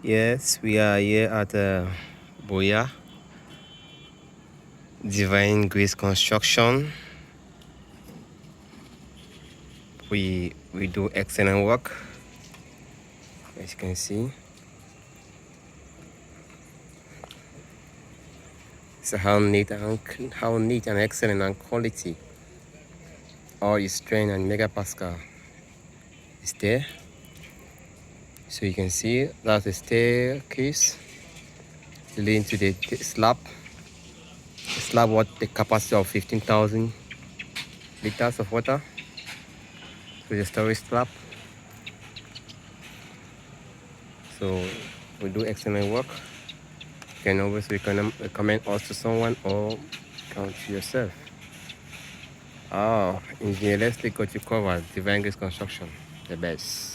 Yes, we are here at Boya Divine Grace Construction. We do excellent work, as you can see. So how neat and excellent and quality all is strain and megapascal is there. So you can see that's the staircase leading to the slab. The slab what the capacity of 15,000 liters of water. So the storage slab. So we do excellent work. You can always recommend us to someone or count to yourself. Engineer, let's take what you covered. Divine Grace Construction, the best.